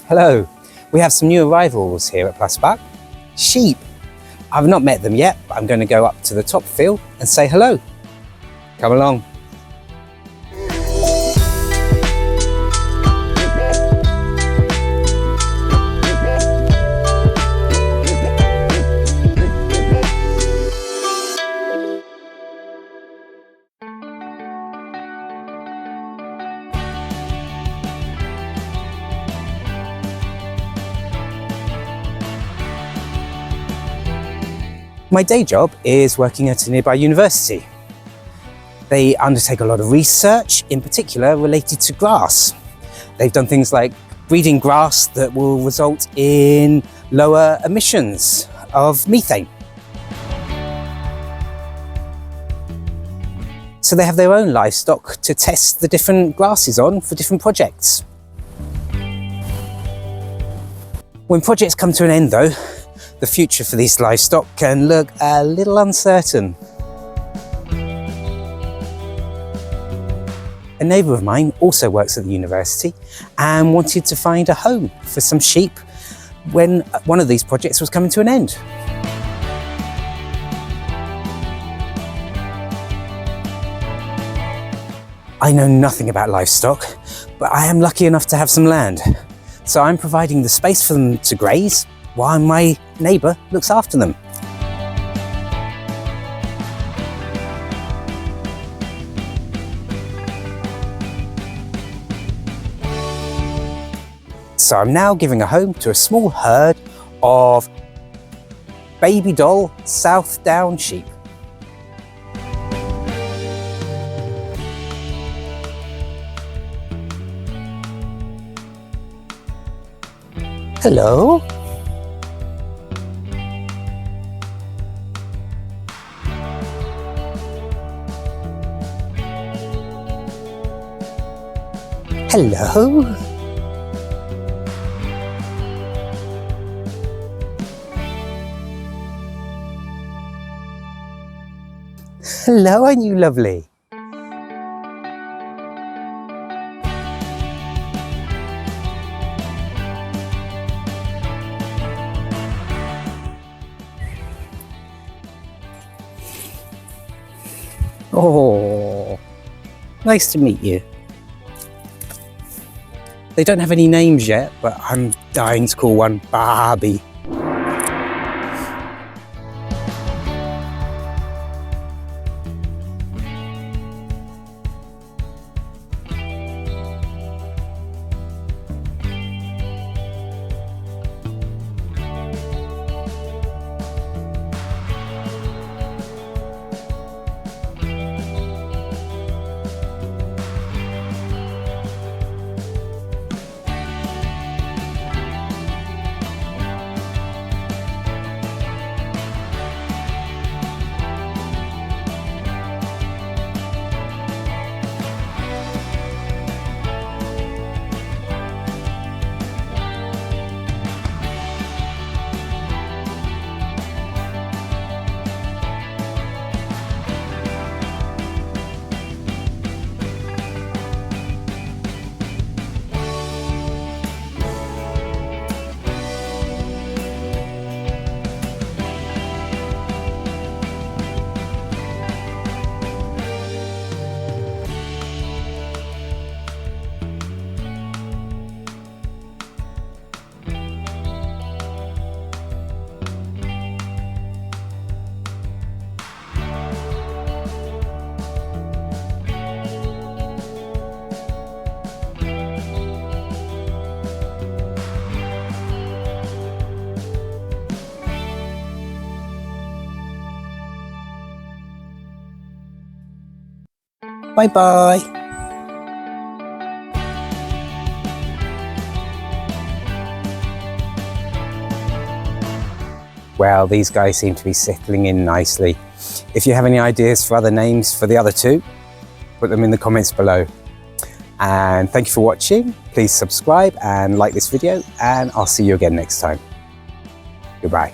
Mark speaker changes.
Speaker 1: Hello, we have some new arrivals here at Plus Park. Sheep. I've not met them yet, but I'm going to go up to the top field and say hello. Come along. My day job is working at a nearby university. They undertake a lot of research, in particular related to grass. They've done things like breeding grass that will result in lower emissions of methane. So they have their own livestock to test the different grasses on for different projects. When projects come to an end though, the future for these livestock can look a little uncertain. A neighbour of mine also works at the university and wanted to find a home for some sheep when one of these projects was coming to an end. I know nothing about livestock, but I am lucky enough to have some land. So I'm providing the space for them to graze while my neighbour looks after them. So I'm now giving a home to a small herd of Babydoll Southdown Sheep. Hello. Hello. Hello, aren't you lovely? Oh, nice to meet you. They don't have any names yet, but I'm dying to call one Barbie. Bye-bye. Well, these guys seem to be settling in nicely. If you have any ideas for other names for the other two, put them in the comments below. And thank you for watching. Please subscribe and like this video, and I'll see you again next time. Goodbye.